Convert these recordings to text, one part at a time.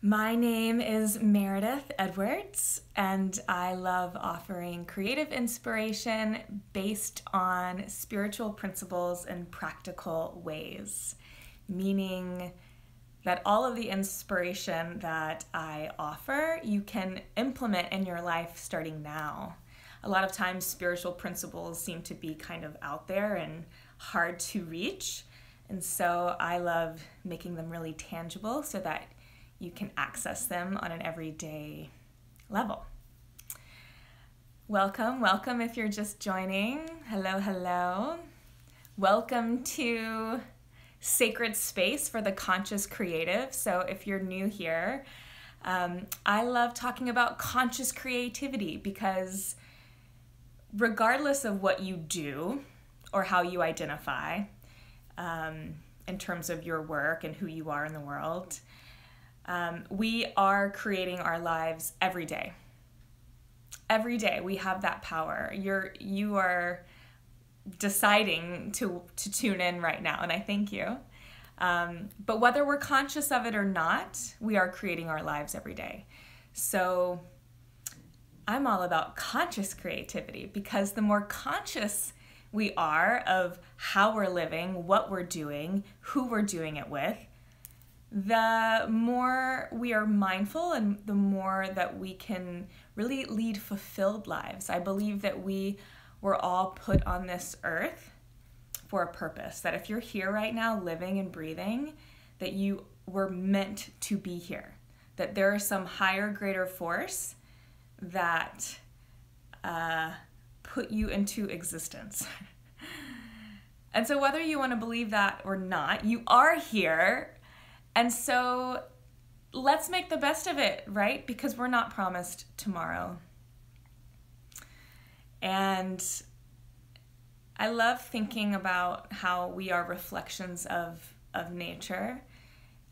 My name is Meredith Edwards, and I love offering creative inspiration based on spiritual principles in practical ways, meaning that all of the inspiration that I offer, you can implement in your life starting now. A lot of times spiritual principles seem to be kind of out there and hard to reach, and so I love making them really tangible so that you can access them on an everyday level. Welcome if you're just joining. Hello. Welcome to Sacred Space for the Conscious Creative. So if you're new here, I love talking about conscious creativity because regardless of what you do or how you identify in terms of your work and who you are in the world, we are creating our lives every day. Every day we have that power. You are deciding to tune in right now, and I thank you. But whether we're conscious of it or not, we are creating our lives every day. So I'm all about conscious creativity because the more conscious we are of how we're living, what we're doing, who we're doing it with, the more we are mindful and the more that we can really lead fulfilled lives. I believe that we were all put on this earth for a purpose, that if you're here right now living and breathing, that you were meant to be here, that there is some higher, greater force that put you into existence. And so whether you want to believe that or not, you are here. And so let's make the best of it, right? Because we're not promised tomorrow. And I love thinking about how we are reflections of nature.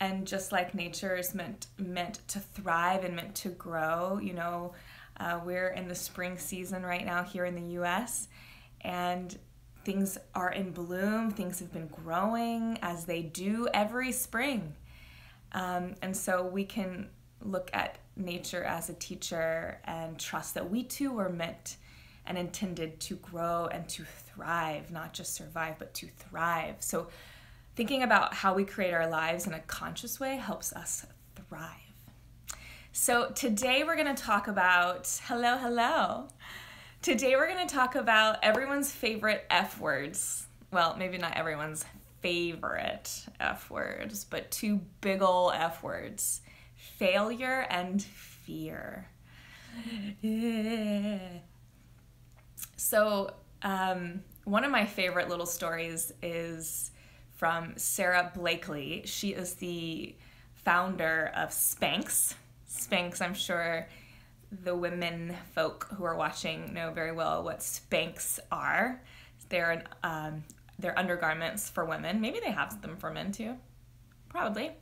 And just like nature is meant to thrive and meant to grow, we're in the spring season right now here in the US, and things are in bloom. Things have been growing as they do every spring. And so we can look at nature as a teacher and trust that we too were meant and intended to grow and to thrive, not just survive, but to thrive. So thinking about how we create our lives in a conscious way helps us thrive. So today we're going to talk about, hello. Today we're going to talk about everyone's favorite F words. Well, maybe not everyone's favorite F words, but two big ol' F words: failure and fear. So one of my favorite little stories is from Sarah Blakely. She is the founder of Spanx. Spanx, I'm sure the women folk who are watching know very well what Spanx are. They're undergarments for women. Maybe they have them for men too. Probably.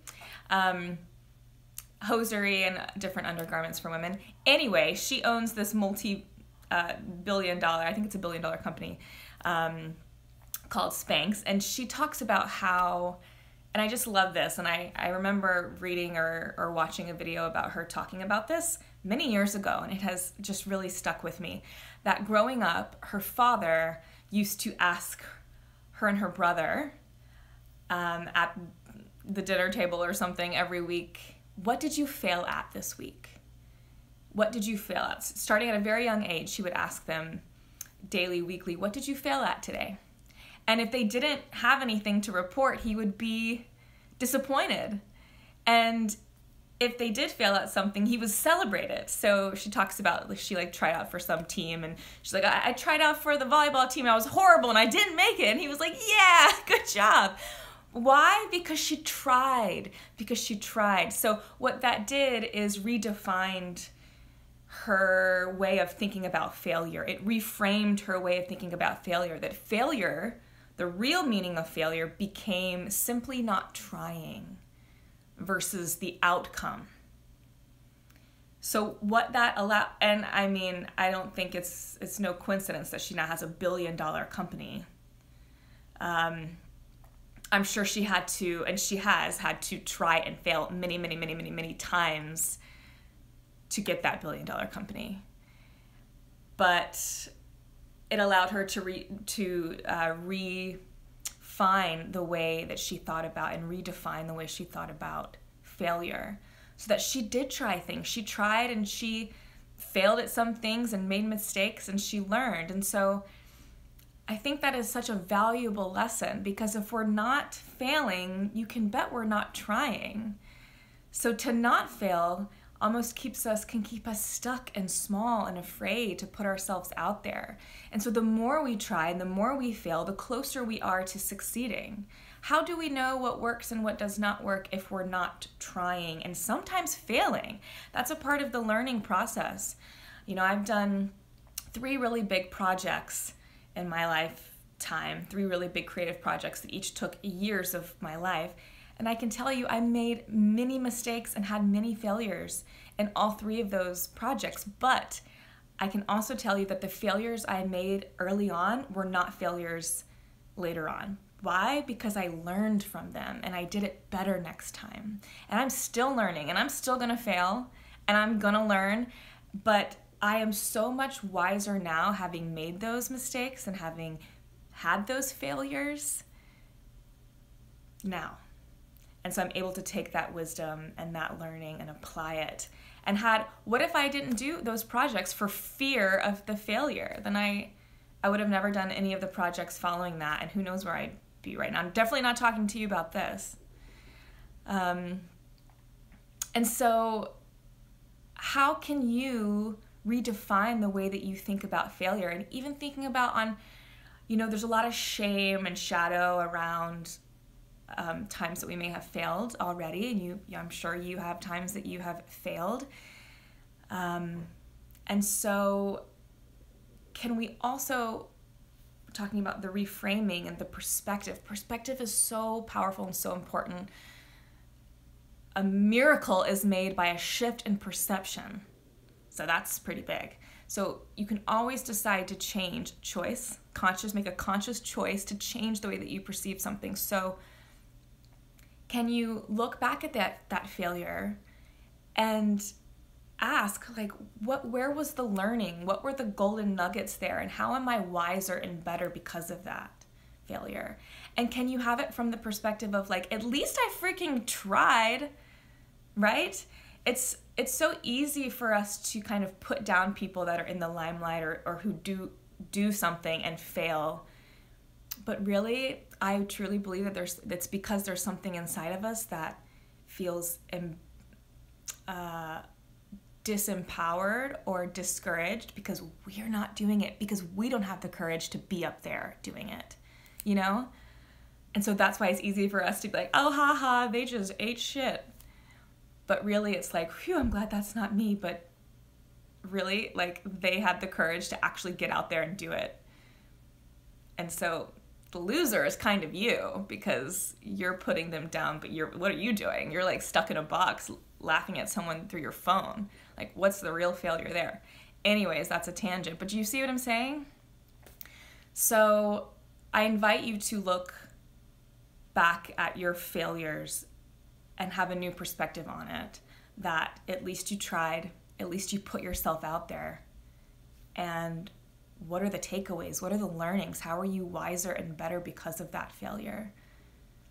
Hosiery and different undergarments for women. Anyway, she owns this multi-billion dollar, I think it's a $1 billion company, called Spanx. And she talks about how, and I just love this, and I remember reading or watching a video about her talking about this many years ago, and it has just really stuck with me, that growing up, her father used to ask her and her brother at the dinner table or something every week, what did you fail at this week? What did you fail at? Starting at a very young age, she would ask them daily, weekly, what did you fail at today? And if they didn't have anything to report, he would be disappointed. And if they did fail at something, he was celebrated. So she talks about, she tried out for some team, and she's like, I tried out for the volleyball team, and I was horrible, and I didn't make it. And he was like, yeah, good job. Why? Because she tried. So what that did is redefined her way of thinking about failure. It reframed her way of thinking about failure, that failure, the real meaning of failure, became simply not trying versus the outcome. So what that allowed, and I mean, I don't think it's no coincidence that she now has a $1 billion company. I'm sure she had to, and she has had to try and fail many, many, many, many, many times to get that $1 billion company. But it allowed her to refine the way that she thought about and redefine the way she thought about failure, so that she did try things. She tried and she failed at some things and made mistakes, and she learned. And so I think that is such a valuable lesson, because if we're not failing, you can bet we're not trying. So to not fail almost can keep us stuck and small and afraid to put ourselves out there. And so the more we try and the more we fail, the closer we are to succeeding. How do we know what works and what does not work if we're not trying and sometimes failing? That's a part of the learning process. You know, I've done 3 really big projects in my lifetime, 3 really big creative projects that each took years of my life. And I can tell you, I made many mistakes and had many failures in all 3 of those projects. But I can also tell you that the failures I made early on were not failures later on. Why? Because I learned from them and I did it better next time. And I'm still learning, and I'm still gonna fail, and I'm gonna learn. But I am so much wiser now, having made those mistakes and having had those failures now. And so I'm able to take that wisdom and that learning and apply it. And what if I didn't do those projects for fear of the failure? Then I would have never done any of the projects following that, and who knows where I'd be right now. I'm definitely not talking to you about this. And so how can you redefine the way that you think about failure? And even thinking about there's a lot of shame and shadow around times that we may have failed already, and I'm sure you have times that you have failed. And so can we also, talking about the reframing and the perspective. Perspective is so powerful and so important. A miracle is made by a shift in perception. So that's pretty big. So you can always decide to change make a conscious choice to change the way that you perceive something. So can you look back at that failure and ask, where was the learning? What were the golden nuggets there? And how am I wiser and better because of that failure? And can you have it from the perspective of at least I freaking tried, right? It's so easy for us to kind of put down people that are in the limelight or who do something and fail. But really, I truly believe that it's because there's something inside of us that feels disempowered or discouraged because we're not doing it, because we don't have the courage to be up there doing it, And so that's why it's easy for us to be like, oh, haha, they just ate shit. But really, it's phew, I'm glad that's not me. But really, they had the courage to actually get out there and do it. And so the loser is kind of you, because you're putting them down, but what are you doing? You're stuck in a box laughing at someone through your phone. What's the real failure there? Anyways, that's a tangent, but do you see what I'm saying? So I invite you to look back at your failures and have a new perspective on it, that at least you tried, at least you put yourself out there. And what are the takeaways? What are the learnings? How are you wiser and better because of that failure?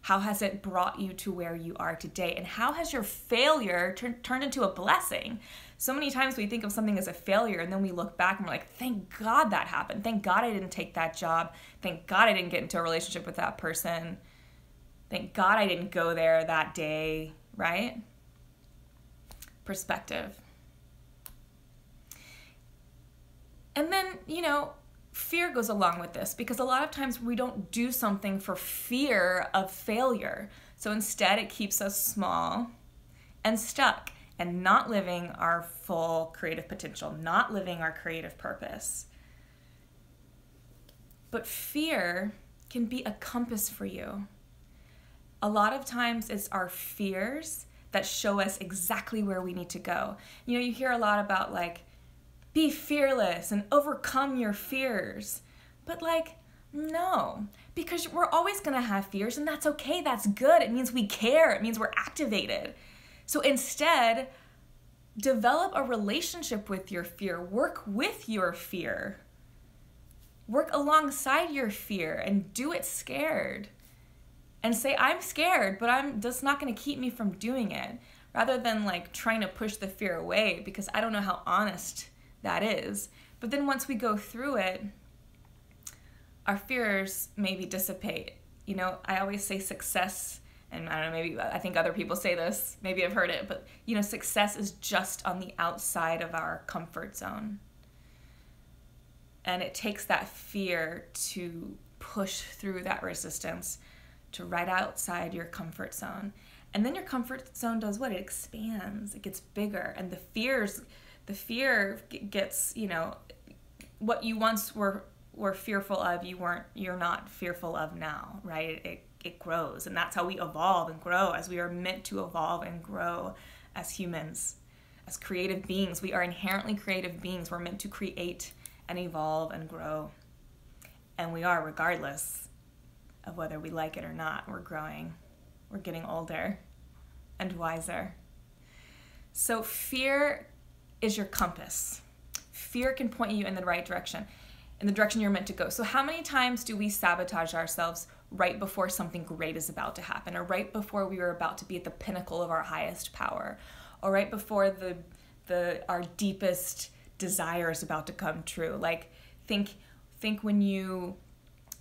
How has it brought you to where you are today? And how has your failure turned into a blessing? So many times we think of something as a failure, and then we look back and we're like, thank God that happened. Thank God I didn't take that job. Thank God I didn't get into a relationship with that person. Thank God I didn't go there that day, right? Perspective. And then, fear goes along with this, because a lot of times we don't do something for fear of failure. So instead it keeps us small and stuck and not living our full creative potential, not living our creative purpose. But fear can be a compass for you. A lot of times it's our fears that show us exactly where we need to go. You hear a lot about be fearless and overcome your fears. But no, Because we're always going to have fears, and that's okay. That's good. It means we care. It means we're activated. So instead, develop a relationship with your fear. Work with your fear. Work alongside your fear and do it scared. And say, I'm scared, but that's not going to keep me from doing it. Rather than like trying to push the fear away, because I don't know how honest that is. But then once we go through it, our fears maybe dissipate. You know, I always say success, and I don't know, maybe I think other people say this, maybe I've heard it, but you know, success is just on the outside of our comfort zone. And it takes that fear to push through that resistance to right outside your comfort zone. And then your comfort zone does what? It expands, it gets bigger, and the fear gets, you know, what you once were fearful of, you're not fearful of now, right? It grows, and that's how we evolve and grow, as we are meant to evolve and grow as humans, as creative beings. We are inherently creative beings. We're meant to create and evolve and grow, and we are, regardless of whether we like it or not. We're growing, we're getting older and wiser. So fear is your compass. Fear can point you in the right direction, in the direction you're meant to go. So how many times do we sabotage ourselves right before something great is about to happen, or right before we are about to be at the pinnacle of our highest power, or right before our deepest desire is about to come true? Like think when you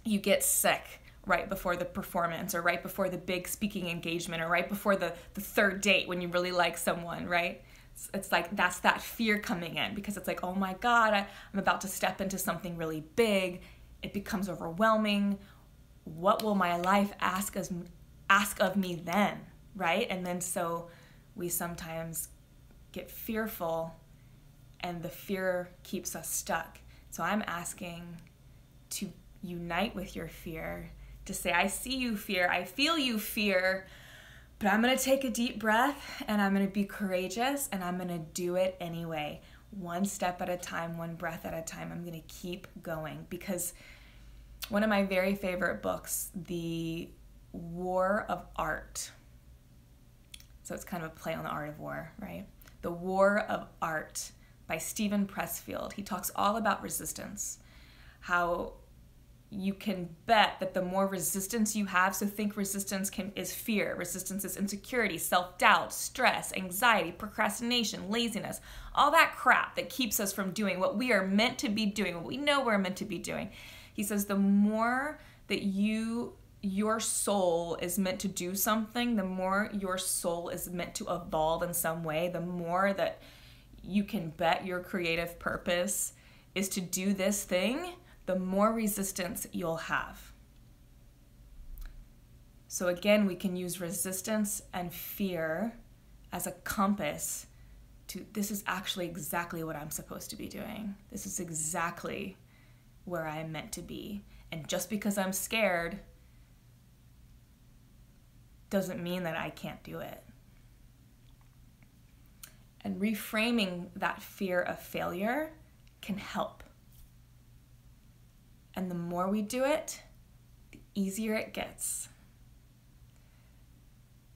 get sick right before the performance, or right before the big speaking engagement, or right before the third date when you really like someone, right? It's like that's that fear coming in, because it's like, oh my God, I'm about to step into something really big. It becomes overwhelming. What will my life ask of me then, right? And then so we sometimes get fearful, and the fear keeps us stuck. So I'm asking to unite with your fear, to say, I see you, fear. I feel you, fear. But I'm going to take a deep breath, and I'm going to be courageous, and I'm going to do it anyway. One step at a time, one breath at a time. I'm going to keep going, because one of my very favorite books, The War of Art. So it's kind of a play on the art of war, right? The War of Art by Stephen Pressfield. He talks all about resistance, how you can bet that the more resistance you have, so think resistance is fear, resistance is insecurity, self-doubt, stress, anxiety, procrastination, laziness, all that crap that keeps us from doing what we are meant to be doing, what we know we're meant to be doing. He says the more that your soul is meant to do something, the more your soul is meant to evolve in some way, the more that you can bet your creative purpose is to do this thing, the more resistance you'll have. So again, we can use resistance and fear as a compass to, this is actually exactly what I'm supposed to be doing. This is exactly where I'm meant to be. And just because I'm scared doesn't mean that I can't do it. And reframing that fear of failure can help. And the more we do it, the easier it gets.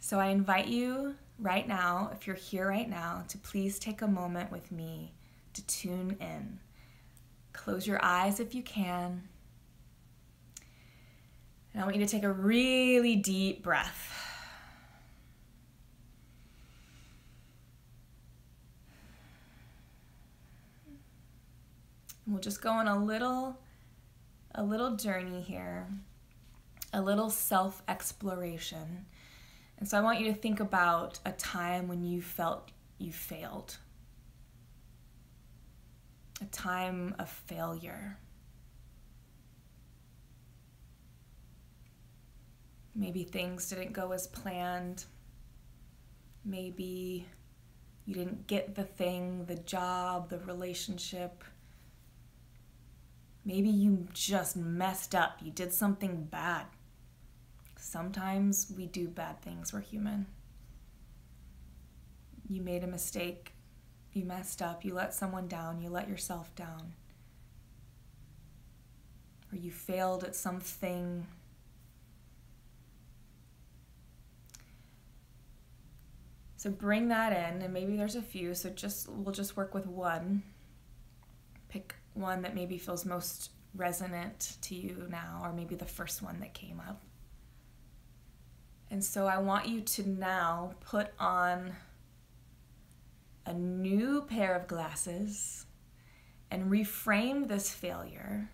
So I invite you right now, if you're here right now, to please take a moment with me to tune in. Close your eyes if you can. And I want you to take a really deep breath. We'll just go on a little journey here, a little self-exploration. And so I want you to think about a time when you felt you failed, a time of failure. Maybe things didn't go as planned. Maybe you didn't get the thing, the job, the relationship. Maybe you just messed up. You did something bad. Sometimes we do bad things. We're human. You made a mistake. You messed up. You let someone down. You let yourself down. Or you failed at something So bring that in, and maybe there's a few, so we'll just work with one. Pick one that maybe feels most resonant to you now, or maybe the first one that came up. And so I want you to now put on a new pair of glasses and reframe this failure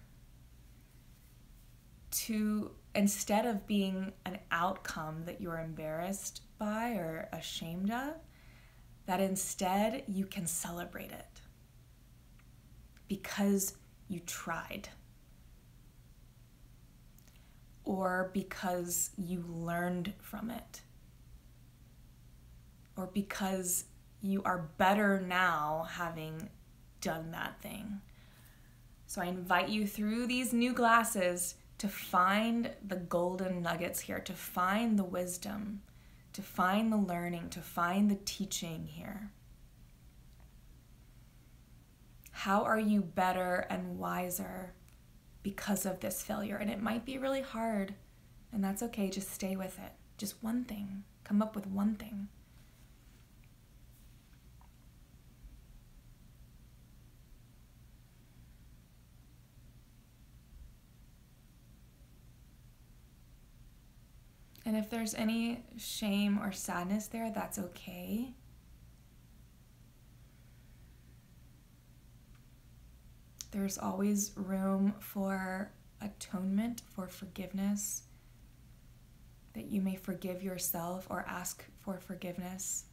to, instead of being an outcome that you're embarrassed by or ashamed of, that instead you can celebrate it because you tried, or because you learned from it, or because you are better now having done that thing. So I invite you through these new glasses to find the golden nuggets here, to find the wisdom, to find the learning, to find the teaching here. How are you better and wiser because of this failure? And it might be really hard, and that's okay. Just stay with it. Just one thing. Come up with one thing. And if there's any shame or sadness there, that's okay. There's always room for atonement, for forgiveness, that you may forgive yourself or ask for forgiveness.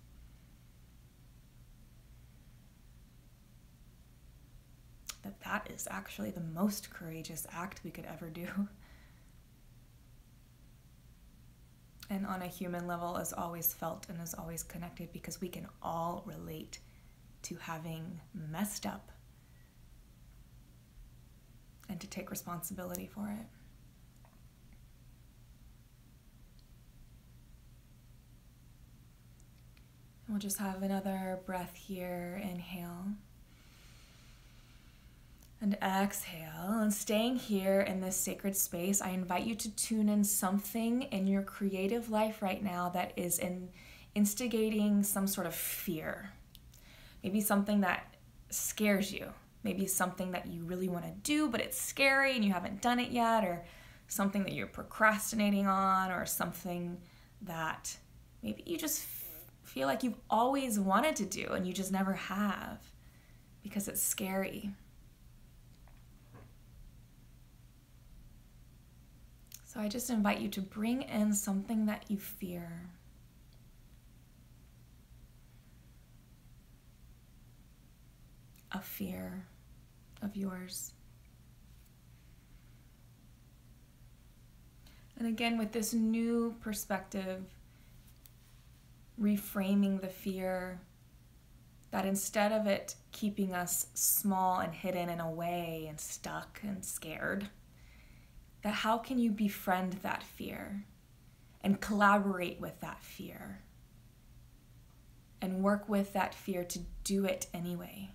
That is actually the most courageous act we could ever do. And on a human level is always felt and is always connected, because we can all relate to having messed up and to take responsibility for it. And we'll just have another breath here. Inhale. And exhale. And staying here in this sacred space, I invite you to tune in something in your creative life right now that is instigating some sort of fear. Maybe something that scares you. Maybe something that you really want to do, but it's scary and you haven't done it yet, or something that you're procrastinating on, or something that maybe you just feel like you've always wanted to do and you just never have because it's scary. So I just invite you to bring in something that you fear. A fear of yours. And again, with this new perspective, reframing the fear, that instead of it keeping us small and hidden and away and stuck and scared, that how can you befriend that fear and collaborate with that fear and work with that fear to do it anyway?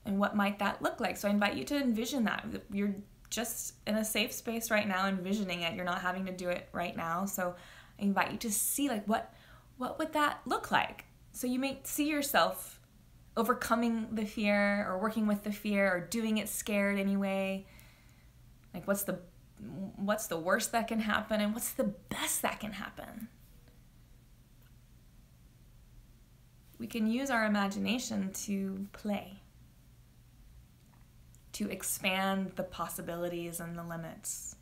And what might that look like? So I invite you to envision that. You're just in a safe space right now, envisioning it. You're not having to do it right now. So I invite you to see, like, what would that look like? So you may see yourself overcoming the fear, or working with the fear, or doing it scared anyway. Like, what's the worst that can happen, and what's the best that can happen? We can use our imagination to play, to expand the possibilities and the limits.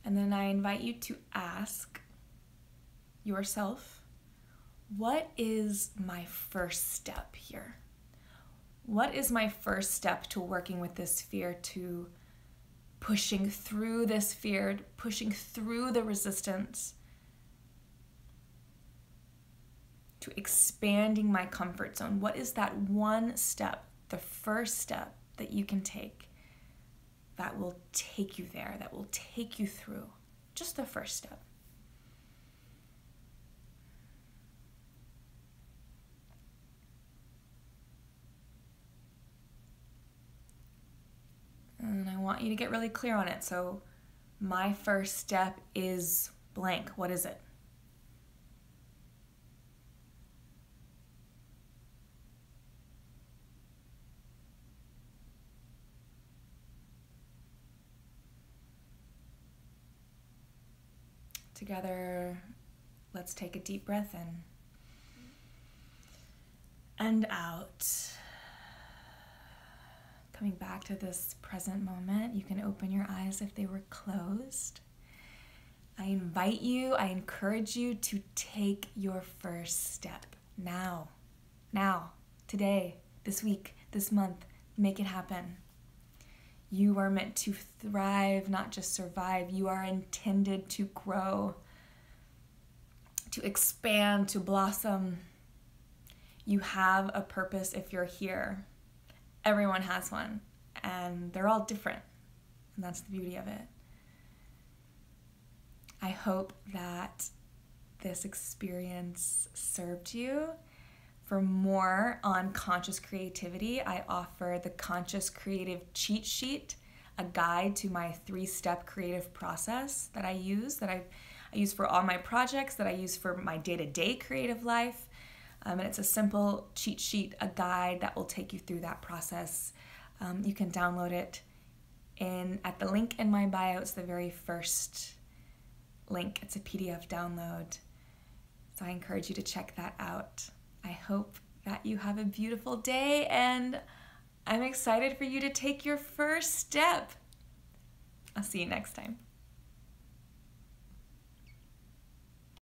And then I invite you to ask yourself, what is my first step here? What is my first step to working with this fear, to pushing through this fear, pushing through the resistance, to expanding my comfort zone? What is that one step, the first step that you can take that will take you there, that will take you through? Just the first step. want you to get really clear on it. So my first step is blank. What is it? Together, let's take a deep breath in and out. Coming back to this present moment, you can open your eyes if they were closed. I invite you, I encourage you to take your first step now, today, this week, this month. Make it happen. You are meant to thrive, not just survive. You are intended to grow, to expand, to blossom. You have a purpose if you're here. Everyone has one, and they're all different, and that's the beauty of it. I hope that this experience served you. For more on conscious creativity, I offer the Conscious Creative Cheat Sheet, a guide to my 3-step creative process that I use for all my projects, that I use for my day-to-day creative life. And it's a simple cheat sheet, a guide that will take you through that process. You can download it at the link in my bio. It's the very first link. It's a PDF download. So I encourage you to check that out. I hope that you have a beautiful day, and I'm excited for you to take your first step. I'll see you next time.